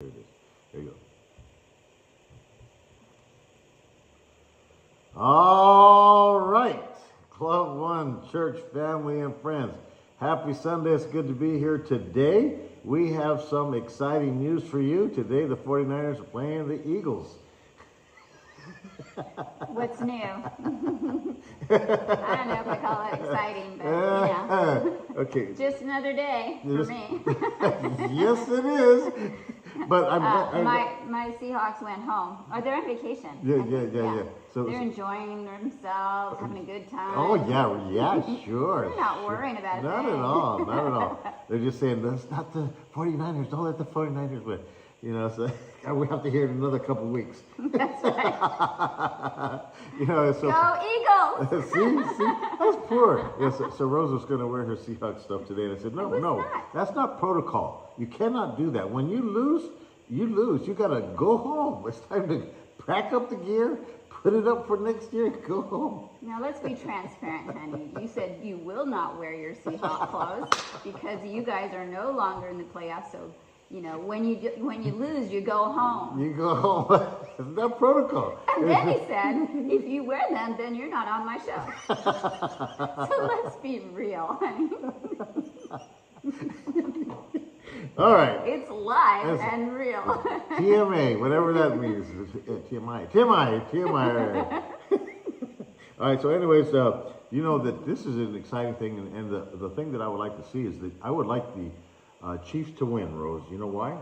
There it is. There you go. All right. Club One Church family and friends. Happy Sunday. It's good to be here today. We have some exciting news for you. Today, the 49ers are playing the Eagles. What's new? I don't know if I call it exciting, but yeah. Okay. Just another day for me. Yes, it is. But my Seahawks went home. Oh, they're on vacation. Yeah. So they're enjoying themselves, having a good time. Oh yeah, sure. They're not worrying about it. Not at all. They're just saying, that's not the 49ers. Don't let the 49ers win. You know, so we have to hear it in another couple of weeks. That's right. You know, so Go Eagles! see, that's poor. Yeah, so Rose was going to wear her Seahawks stuff today, and I said, no, that's not protocol. You cannot do that. When you lose, you lose. You got to go home. It's time to pack up the gear, put it up for next year, and go home. Now let's be transparent, honey. You said you will not wear your Seahawks clothes because you guys are no longer in the playoffs. So, you know, when you lose, you go home. You go home. It's not protocol. And then he said, if you wear them, then you're not on my show. So let's be real, honey. All right. It's live and real. TMA, whatever that means. TMI. All right, so anyways, you know that this is an exciting thing, and the thing that I would like to see is that I would like the Chiefs to win, Rose. You know why?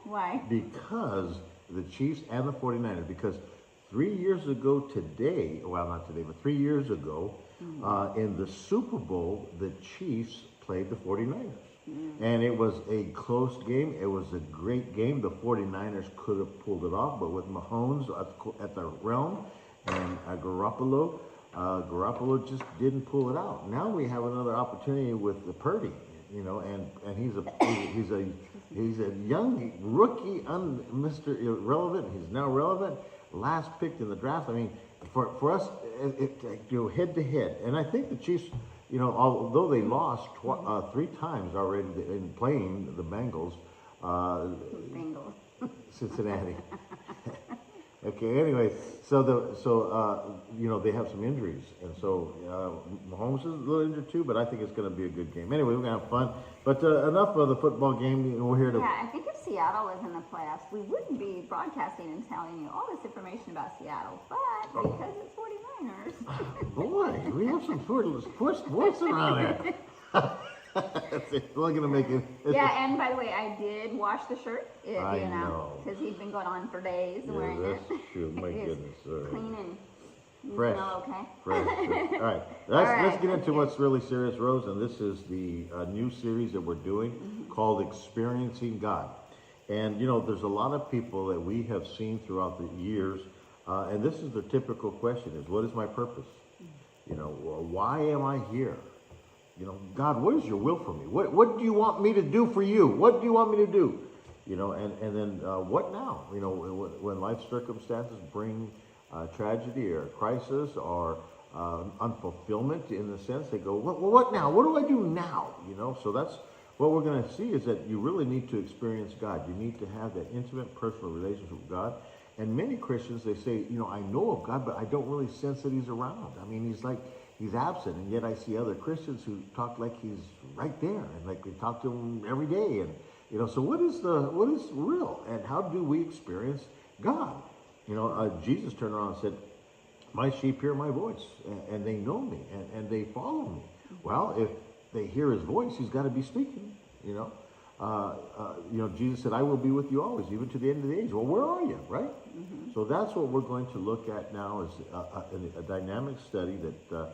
Why? Because the Chiefs and the 49ers, because 3 years ago today, well, not today, but 3 years ago, in the Super Bowl, the Chiefs played the 49ers. And it was a close game. It was a great game. The 49ers could have pulled it off, but with Mahomes at the realm and Garoppolo just didn't pull it out. Now we have another opportunity with the Purdy, you know, and he's a young rookie, Mr. Irrelevant. He's now relevant. Last picked in the draft. I mean, for us, head to head, and I think the Chiefs. You know, although they lost 3 times already in playing the Bengals, Cincinnati. Okay. Anyway, you know, they have some injuries, and so Mahomes is a little injured too. But I think it's going to be a good game. Anyway, we're going to have fun. But enough of the football game. We're here to. Yeah, I think if Seattle was in the playoffs, we wouldn't be broadcasting and telling you all this information about Seattle. But because it's 49ers. Boy, we have some sports around here. We're going to make it. Yeah, and by the way, I did wash the shirt. I know. Because he's been going on for days wearing it. That's true. My goodness. Clean and fresh. smell okay. Fresh. All right. Let's get into what's really serious, Rose. And this is the new series that we're doing called Experiencing God. And, you know, there's a lot of people that we have seen throughout the years. And this is the typical question is, what is my purpose? You know, why am I here? You know, God, what is your will for me? What do you want me to do for you? What do you want me to do? You know, and then what now? You know, when life circumstances bring tragedy or crisis or unfulfillment in the sense, they go, well, what now? What do I do now? You know, so that's what we're going to see is that you really need to experience God. You need to have that intimate personal relationship with God. And many Christians, they say, you know, I know of God, but I don't really sense that he's around. I mean, he's absent. And yet I see other Christians who talk like he's right there. And like we talk to him every day. And, you know, so what is real? And how do we experience God? You know, Jesus turned around and said, my sheep hear my voice and they know me and they follow me. Well, if they hear his voice, he's got to be speaking, you know. You know, Jesus said, I will be with you always, even to the end of the age. Well, where are you, right? So that's what we're going to look at now is a dynamic study that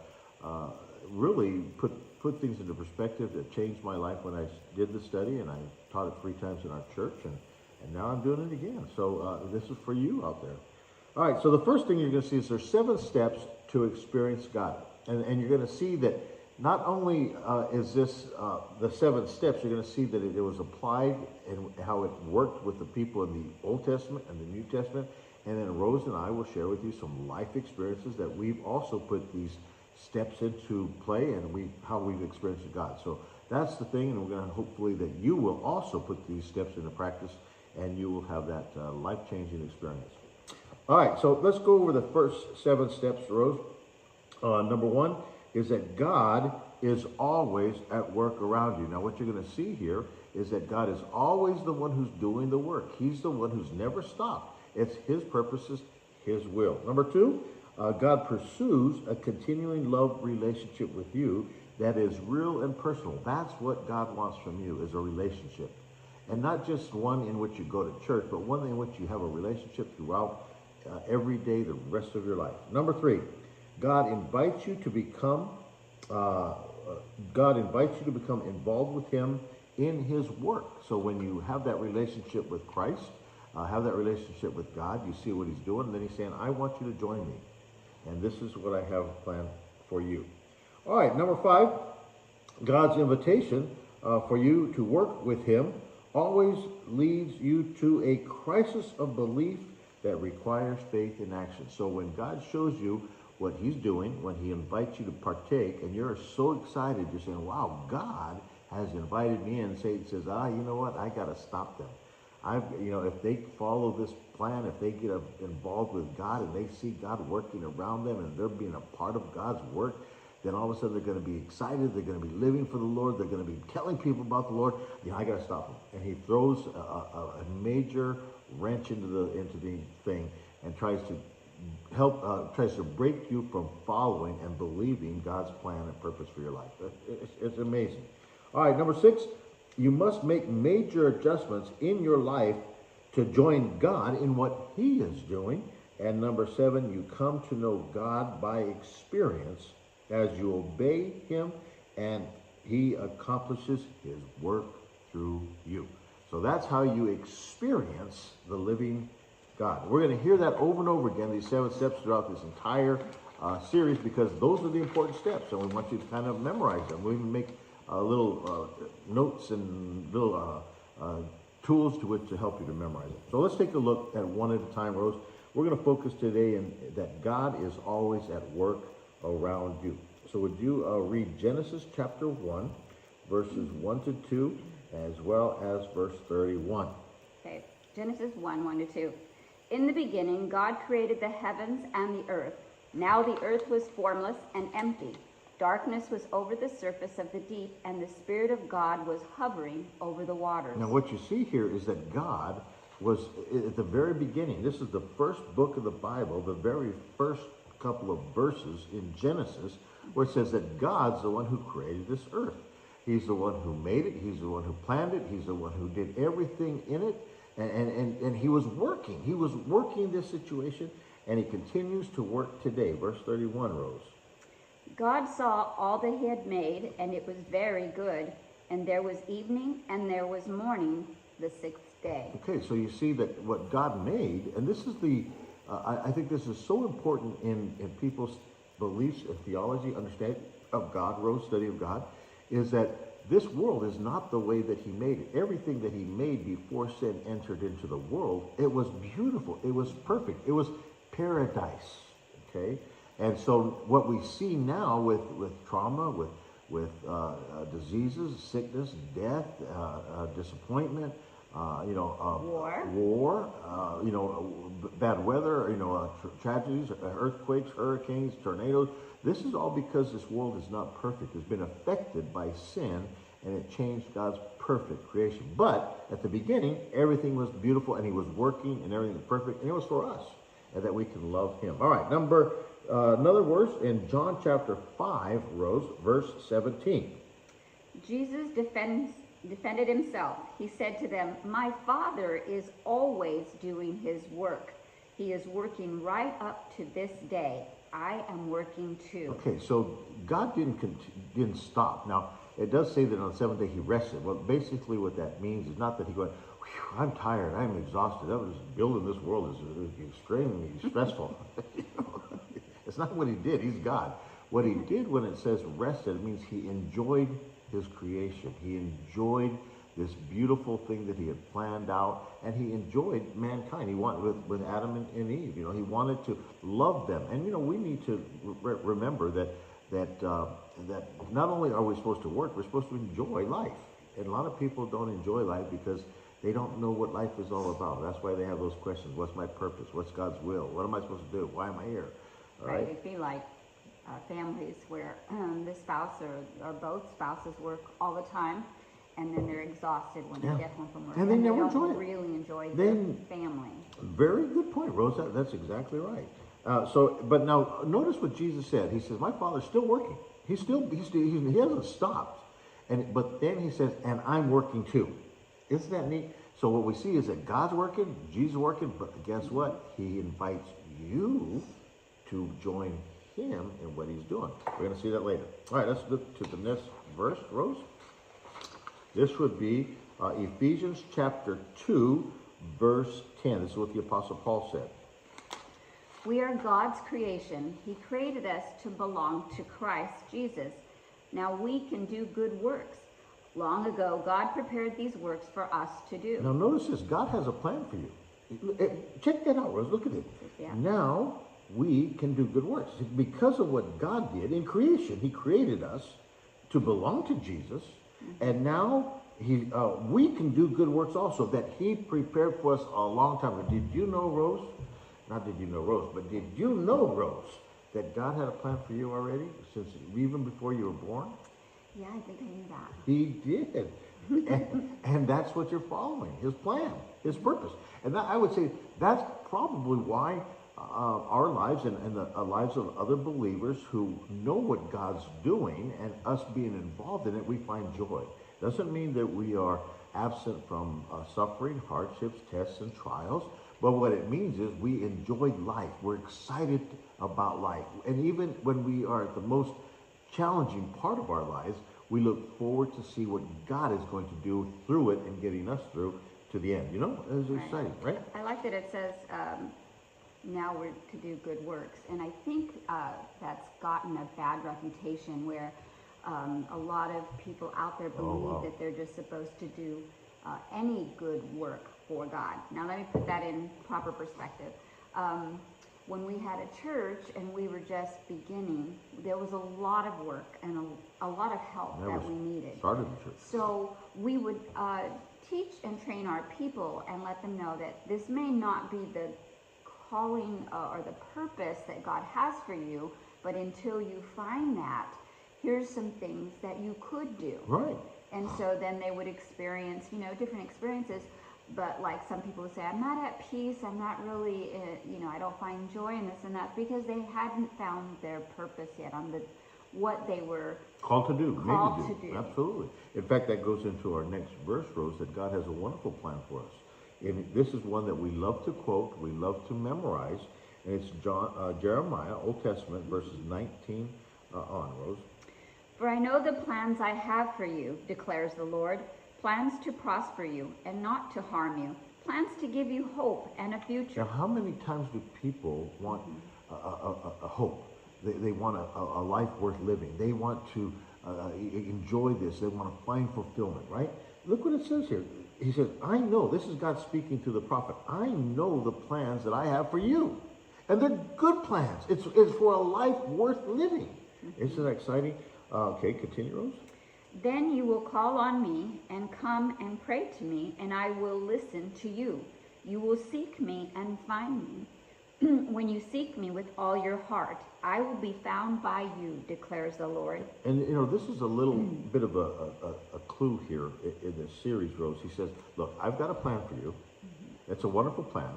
really put things into perspective that changed my life when I did the study, and I taught it 3 times in our church, and now I'm doing it again. So this is for you out there. All right, so the first thing you're going to see is there's 7 steps to experience God. And you're going to see that not only is this the 7 steps, you're going to see that it was applied and how it worked with the people in the Old Testament and the New Testament. And then Rose and I will share with you some life experiences that we've also put these steps into play and how we've experienced God. So that's the thing, and we're going to hopefully that you will also put these steps into practice and you will have that life-changing experience. All right, so let's go over the first 7 steps, Rose. Number 1 is that God is always at work around you. Now, what you're going to see here is that God is always the one who's doing the work. He's the one who's never stopped. It's his purposes, his will. Number 2, God pursues a continuing love relationship with you that is real and personal. That's what God wants from you, is a relationship. And not just one in which you go to church, but one in which you have a relationship throughout every day, the rest of your life. Number 3, God invites you to become involved with him in his work. So when you have that relationship with Christ, have that relationship with God, you see what he's doing, and then he's saying, I want you to join me. And this is what I have planned for you. All right, number 5, God's invitation for you to work with him always leads you to a crisis of belief that requires faith in action. So when God shows you what he's doing, when he invites you to partake, and you're so excited, you're saying, wow, God has invited me in. Satan says, you know what? I got to stop them. If they follow this plan, if they get involved with God and they see God working around them and they're being a part of God's work, then all of a sudden they're going to be excited. They're going to be living for the Lord. They're going to be telling people about the Lord. I got to stop them. And he throws a major wrench into the thing and tries to break you from following and believing God's plan and purpose for your life. It's amazing. All right, number 6, you must make major adjustments in your life to join God in what he is doing. And number 7, you come to know God by experience as you obey him and he accomplishes his work through you. So that's how you experience the living God. We're going to hear that over and over again, these 7 steps throughout this entire series, because those are the important steps, and we want you to kind of memorize them. We even make little notes and little tools to help you to memorize it. So let's take a look at one at a time, Rose. We're going to focus today in that God is always at work around you. So would you read Genesis chapter 1, verses 1 to 2, as well as verse 31. Okay, Genesis 1, 1 to 2. In the beginning, God created the heavens and the earth. Now the earth was formless and empty. Darkness was over the surface of the deep, and the Spirit of God was hovering over the waters. Now what you see here is that God was at the very beginning. This is the first book of the Bible, the very first couple of verses in Genesis, where it says that God's the one who created this earth. He's the one who made it. He's the one who planned it. He's the one who did everything in it. And he was working. He was working this situation, and he continues to work today. Verse 31, Rose. God saw all that he had made, and it was very good. And there was evening, and there was morning, the 6th day. Okay, so you see that what God made, and this is I think this is so important in people's beliefs and theology, understanding of God, Rose, study of God, is that this world is not the way that he made it. Everything that he made before sin entered into the world, it was beautiful. It was perfect. It was paradise, okay? And so what we see now with trauma, with diseases, sickness, death, disappointment, war, bad weather, tragedies, earthquakes, hurricanes, tornadoes. This is all because this world is not perfect. It's been affected by sin, and it changed God's perfect creation. But at the beginning, everything was beautiful, and he was working, and everything was perfect, and it was for us, and that we can love him. All right, another verse in John chapter 5, Rose, verse 17. Jesus defended himself. He said to them, "My Father is always doing his work. He is working right up to this day. I am working too." Okay, so God didn't stop. Now, it does say that on the 7th day he rested. Well, basically what that means is not that he went, I'm tired, I'm exhausted. Building this world is extremely stressful. It's not what he did. He's God. What he did when it says rested, it means he enjoyed his creation. He enjoyed this beautiful thing that he had planned out, and he enjoyed mankind. He wanted with Adam and Eve. He wanted to love them, and we need to remember that not only are we supposed to work, we're supposed to enjoy life. And a lot of people don't enjoy life because They don't know what life is all about. That's why they have those questions. What's my purpose? What's God's will? What am I supposed to do? Why am I here? All Right. right? It'd be like families where the spouse or both spouses work all the time, and then they're exhausted when Yeah. they get home from work, And they never don't enjoy it. really enjoy They- their family. Very good point, Rosa. That's exactly right. But now notice what Jesus said. He says, "My Father's still working. He hasn't stopped." But then he says, "And I'm working too." Isn't that neat? So what we see is that God's working, Jesus is working, but guess what? He invites you to join him in what he's doing. We're going to see that later. All right, let's look to the next verse, Rose. This would be Ephesians chapter 2, verse 10. This is what the Apostle Paul said. We are God's creation. He created us to belong to Christ Jesus. Now we can do good works. Long ago, God prepared these works for us to do. Now notice this. God has a plan for you. Check that out, Rose. Look at it. Yeah. Now we can do good works. Because of what God did in creation, he created us to belong to Jesus. And now we can do good works also that he prepared for us a long time ago. Did you know, Rose? Not did you know, Rose, but did you know, Rose, that God had a plan for you already, since even before you were born? Yeah, I think I knew that. He did. and that's what you're following, his plan, his purpose. And I would say that's probably why our lives and the lives of other believers who know what God's doing and us being involved in it, we find joy. Doesn't mean that we are absent from suffering, hardships, tests, and trials. But what it means is we enjoy life. We're excited about life. And even when we are at the most challenging part of our lives, we look forward to see what God is going to do through it and getting us through to the end. You know, it's exciting, right? I like that it says, now we're to do good works. And I think that's gotten a bad reputation where a lot of people out there believe that they're just supposed to do any good work for God. Now let me put that in proper perspective. When we had a church and we were just beginning, there was a lot of work and a lot of help that we needed. Started the church. So we would teach and train our people and let them know that this may not be the calling or the purpose that God has for you, but until you find that, here's some things that you could do. Right. And so then they would experience, different experiences. But like some people would say, I'm not at peace, I'm not really, I don't find joy in this and that, because they hadn't found their purpose yet on what they were called to do, called made to to do. do. Absolutely. In fact, that goes into our next verse, Rose, that God has a wonderful plan for us. And this is one that we love to quote, we love to memorize, and it's Jeremiah, Old Testament, verses 19 on, Rose. For I know the plans I have for you, declares the Lord, plans to prosper you and not to harm you, plans to give you hope and a future. Now, how many times do people want a hope? They want a life worth living. They want to enjoy this. They want to find fulfillment, right? Look what it says here. He says, I know, this is God speaking to the prophet, I know the plans that I have for you. And they're good plans. It's for a life worth living. Isn't that exciting? Okay, continue, Rose. Then you will call on me and come and pray to me, and I will listen to you. You will seek me and find me. When you seek me with all your heart, I will be found by you, declares the Lord. And this is a little bit of a clue here in this series, Rose. He says, look, I've got a plan for you. It's a wonderful plan.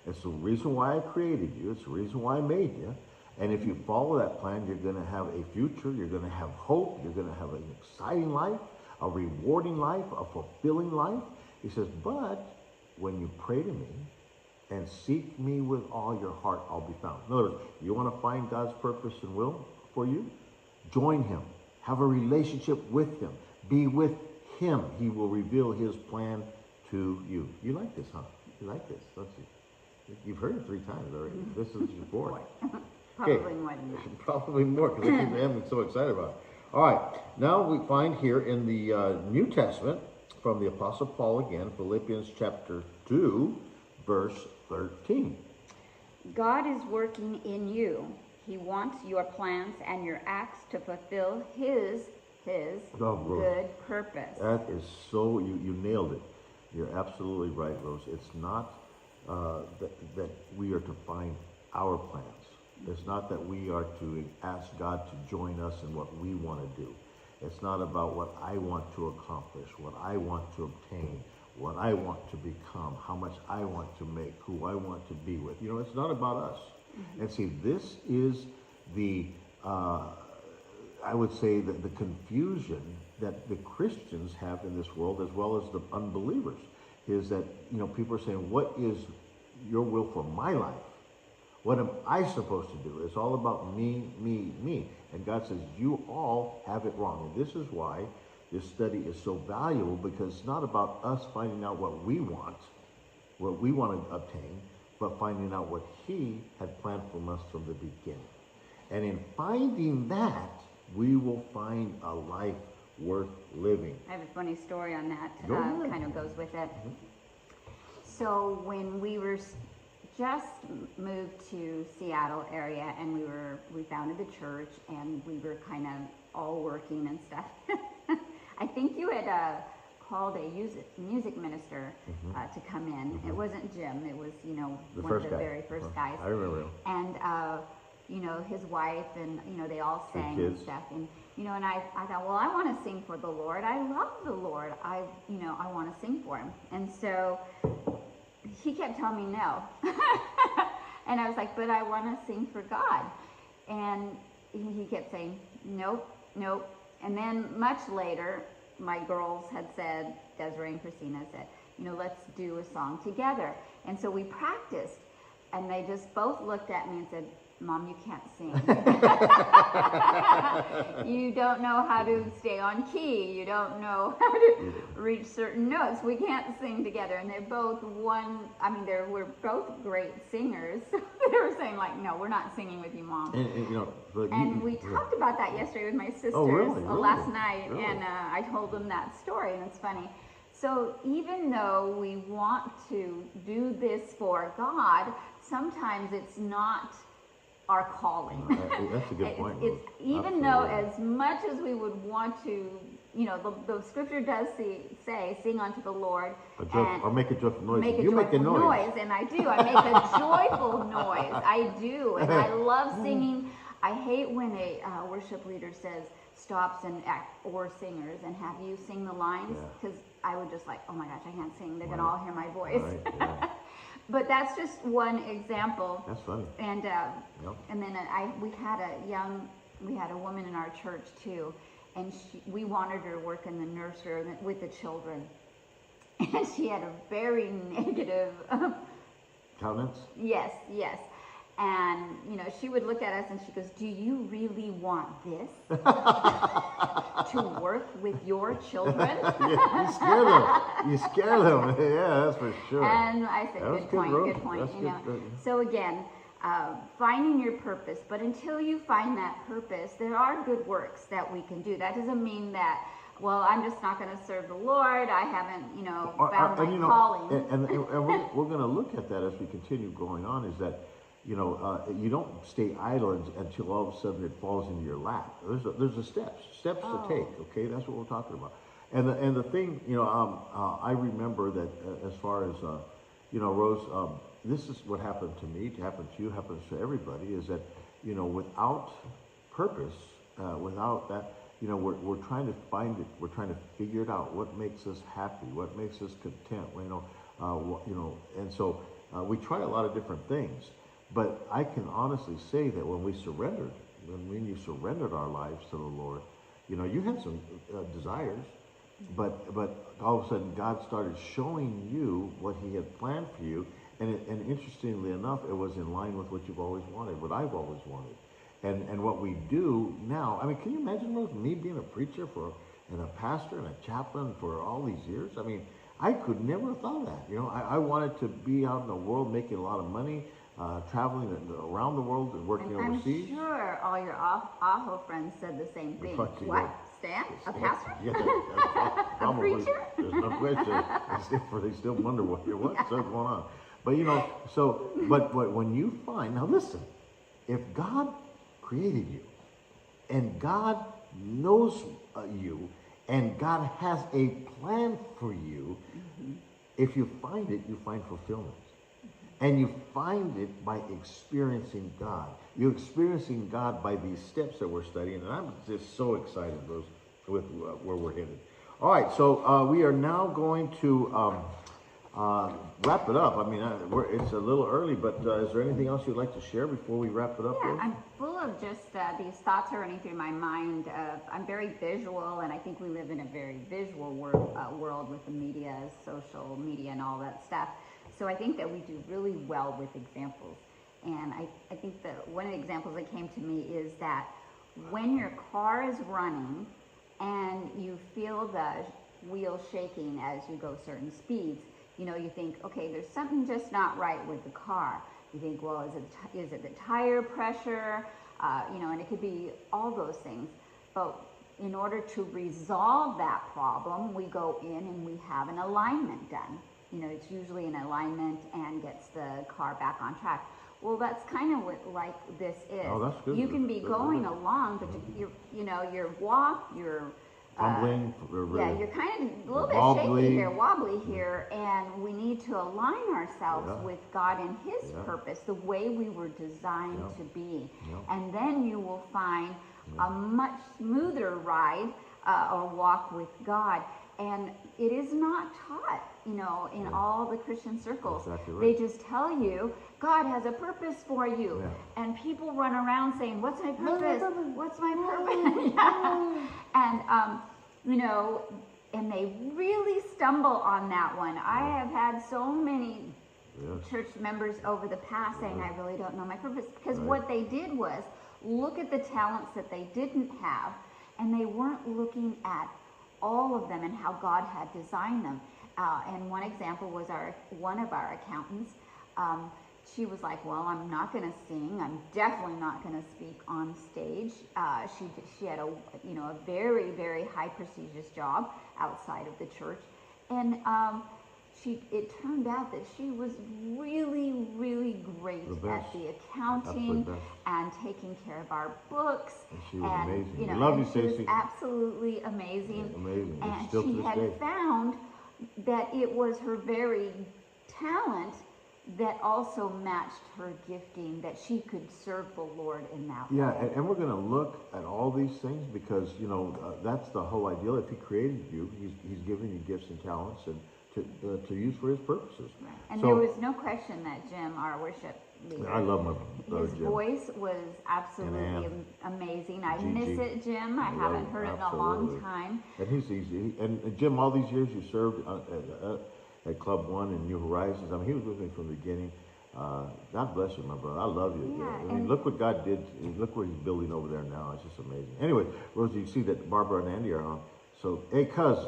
It's the reason why I created you. It's the reason why I made you. And if you follow that plan, you're going to have a future. You're going to have hope. You're going to have an exciting life, a rewarding life, a fulfilling life. He says, but when you pray to me and seek me with all your heart, I'll be found. In other words, you want to find God's purpose and will for you? Join him. Have a relationship with him. Be with him. He will reveal his plan to you. You like this, huh? You like this, don't you? You've heard it 3 times already. This is your 4th. Probably more than that. Probably more, because I keep Emily so excited about it. All right, now we find here in the New Testament, from the Apostle Paul again, Philippians chapter 2, verse 13. God is working in you. He wants your plans and your acts to fulfill his good purpose. That is so, you nailed it. You're absolutely right, Rose. It's not that we are to find our plans. It's not that we are to ask God to join us in what we want to do. It's not about what I want to accomplish, what I want to obtain, what I want to become, how much I want to make, who I want to be with. You know, it's not about us. And see, this is the, I would say, the confusion that the Christians have in this world, as well as the unbelievers, is that, you know, people are saying, what is your will for my life? What am I supposed to do? It's all about me, me, me. And God says, you all have it wrong. And this is why this study is so valuable, because it's not about us finding out what we want to obtain, but finding out what He had planned from us from the beginning. And in finding that, we will find a life worth living. I have a funny story on that. Go ahead. Kind of goes with it. So when we were just moved to Seattle area, and we founded the church, and we were kind of all working and stuff. I think you had called a music minister to come in. It wasn't Jim. It was, you know, one of the very first guys. I remember him. And you know, his wife, and you know, they all sang and stuff. And you know, and I thought, well, I want to sing for the Lord. I love the Lord. I want to sing for Him. And so he kept telling me no. And I was like, but I want to sing for God. And he kept saying, nope, nope. And then much later, my girls had said, Desiree and Christina said, you know, let's do a song together. And so we practiced. And they just both looked at me and said, Mom, you can't sing. You don't know how to stay on key. You don't know how to reach certain notes. We can't sing together. And they're both we're both great singers. So they were saying, like, no, we're not singing with you, Mom. And we talked about that yesterday with my sisters last night. Really? And I told them that story, and it's funny. So even though we want to do this for God, sometimes it's not our calling. That's a good point. It's even though as much as we would want to, you know, the scripture does say, sing unto the Lord. Or make a joyful noise. Make a joyful noise. And I do. I make a joyful noise. I do. And I love singing. I hate when a worship leader stops and or singers and have you sing the lines, because I would just like, oh my gosh, I can't sing. They're going to all hear my voice. Right, But that's just one example. That's funny. And and then we had a woman in our church too, and we wanted her to work in the nursery with the children, and she had a very negative countenance. Yes. And you know, she would look at us and she goes, "Do you really want this to work with your children?" You scare them. Yeah, that's for sure. And I said, good point. That's you know. good. So again, finding your purpose. But until you find that purpose, there are good works that we can do. That doesn't mean that, well, I'm just not going to serve the Lord. I haven't, found my calling. And we're going to look at that as we continue going on. Is that, you don't stay idle until all of a sudden it falls into your lap. There's a steps to take. Okay, that's what we're talking about. And the thing, I remember that as far as Rose, this is what happened to me. It happened to you. Happens to everybody. Is that without purpose, without that, we're trying to find it. We're trying to figure it out. What makes us happy? What makes us content? And so we try a lot of different things. But I can honestly say that when you surrendered our lives to the Lord, you had some desires, but all of a sudden God started showing you what He had planned for you, and interestingly enough, it was in line with what you've always wanted, what I've always wanted, and what we do now. I mean, can you imagine, Rose, me being a preacher and a pastor and a chaplain for all these years? I mean, I could never have thought of that. I wanted to be out in the world making a lot of money. Traveling around the world and working overseas. I'm sure all your Aho friends said the same thing. What? Stan? A pastor? Yeah, probably. A preacher? There's no question. They still wonder what's going on. But but when you find, now listen, if God created you and God knows you and God has a plan for you, If you find it, you find fulfillment. And you find it by experiencing God. You're experiencing God by these steps that we're studying. And I'm just so excited, Rose, with where we're headed. All right, so we are now going to wrap it up. I mean, it's a little early, but is there anything else you'd like to share before we wrap it up, Yeah, Rose? I'm full of just these thoughts are running through my mind. I'm very visual, and I think we live in a very visual world with the media, social media, and all that stuff. So I think that we do really well with examples. And I think that one of the examples that came to me is that when your car is running and you feel the wheel shaking as you go certain speeds, you know, you think, okay, there's something just not right with the car. You think, well, is it the tire pressure? You know, and it could be all those things. But in order to resolve that problem, we go in and we have an alignment done. You know, it's usually an alignment and gets the car back on track. Well, that's kind of what like this is. Oh, that's good. You can be going along, but your walk, your Fumbling. yeah, you're kind of a little wobbly. bit shaky here, wobbly here, and we need to align ourselves Yeah. with God and His Yeah. purpose, the way we were designed Yeah. to be. Yeah. And then you will find a much smoother ride or walk with God. And it is not taught, you know, in all the Christian circles. Exactly right. They just tell you God has a purpose for you. Yeah. And people run around saying, what's my purpose? What's my purpose? And, you know, and they really stumble on that one. I have had so many Yes. church members over the past saying, I really don't know my purpose. Because Right. what they did was look at the talents that they didn't have, and they weren't looking at all of them and how God had designed them. And one example was one of our accountants. She was like, well, I'm not going to sing. I'm definitely not going to speak on stage. She had a very, very high prestigious job outside of the church. And it turned out that she was really, really great The at best. the accounting Absolute best. and taking care of our books. And she was amazing. You know, We love and you, she was Stacey. absolutely amazing. Yeah, amazing. And And still to she this had day. found that it was her very talent that also matched her gifting, that she could serve the Lord in that Yeah, way. and we're going to look at all these things because, you know, that's the whole ideal. If He created you, He's given you gifts and talents and to use for His purposes. Right. And So- there was no question that Jim, our worship leader, I love my brother his Jim. voice was absolutely Ann. amazing. I Gigi. miss it, Jim. I I love haven't it. heard it in a Absolutely. long time. And he's easy. And Jim, all these years you served at Club One and New Horizons. I mean, he was with me from the beginning. God bless you, my brother. I love you. Yeah, I mean, and- look what God did. Look what He's building over there now. It's just amazing. Anyway, Rosie, you see that Barbara and Andy are on. So, hey, cuz,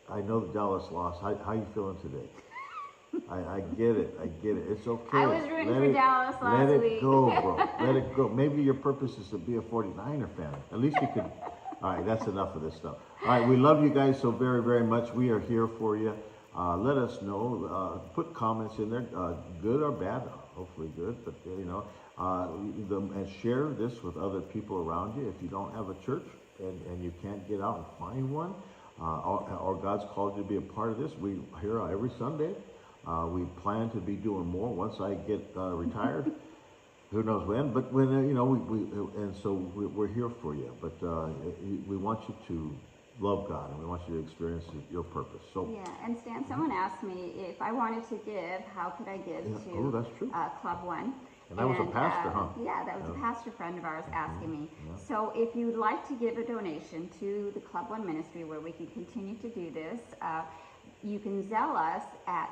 I know the Dallas lost. How you feeling today? I get it. I get it. It's okay. I was rooting Let for it- Dallas last Let week. it go, bro. Let it go. Maybe your purpose is to be a 49er fan. At least you could. All right, that's enough of this stuff. All right, we love you guys so very, very much. We are here for you. Let us know. Put comments in there, good or bad. Hopefully good, but you know, and share this with other people around you. If you don't have a church and you can't get out and find one, or God's called you to be a part of this, we here every Sunday. We plan to be doing more once I get retired. Who knows when? But when you know, we're here for you. But we want you to love God, and we want you to experience your purpose. So Yeah, and Stan, someone asked me if I wanted to give, how could I give Yeah. to Oh, that's true. Club One? And that was a pastor, huh? Yeah, that was a pastor friend of ours asking me. Yeah. So if you'd like to give a donation to the Club One ministry where we can continue to do this, you can Zelle us at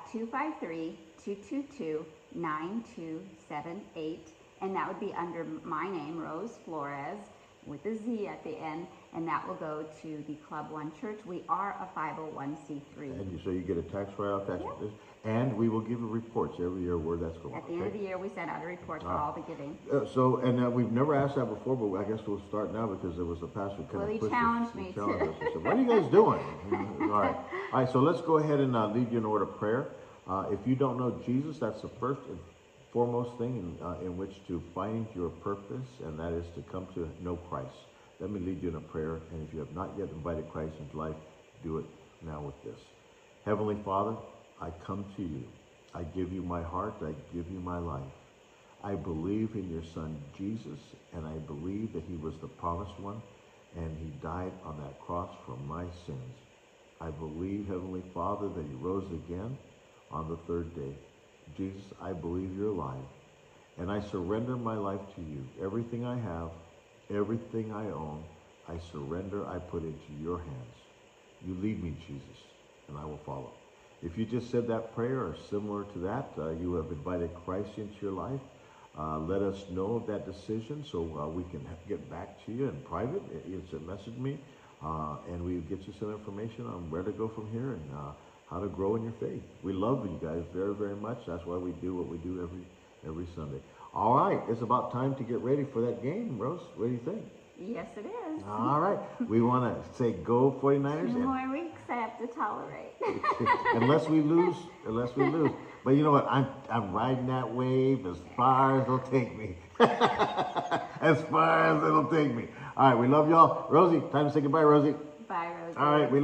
253-222-9278, and that would be under my name, Rose Flores, with a Z at the end, and that will go to the Club One Church. We are a 501c3. and so you get a tax write-off, Yeah. and we will give you reports every year where that's going. At the end of the year, we send out a report for all the giving. We've never asked that before, but I guess we'll start now because there was a pastor kind Well, of he pushed challenged us. me He challenged too. us. He said, "What are you guys doing?" All right. So let's go ahead and lead you in a word of prayer. If you don't know Jesus, that's the first and foremost thing in which to find your purpose, and that is to come to know Christ. Let me lead you in a prayer, and if you have not yet invited Christ into life, do it now with this. Heavenly Father, I come to you. I give you my heart. I give you my life. I believe in your son Jesus, and I believe that he was the promised one, and he died on that cross for my sins. I believe, Heavenly Father, that he rose again on the third day. Jesus, I believe you're alive, and I surrender my life to you. Everything I have, everything I own, I surrender, I put into your hands. You lead me, Jesus, and I will follow. If you just said that prayer or similar to that, you have invited Christ into your life. Let us know of that decision so we can get back to you in private. Message me, and we get you some information on where to go from here and how to grow in your faith. We love you guys very, very much. That's why we do what we do every Sunday. All right, it's about time to get ready for that game, Rose. What do you think? Yes, it is. All right, we want to say go 49ers. 2 more weeks I have to tolerate. unless we lose. But you know what? I'm riding that wave as far as it'll take me. As far as it'll take me. All right, we love y'all. Rosie, time to say goodbye, Rosie. Bye, Rosie. All right, we love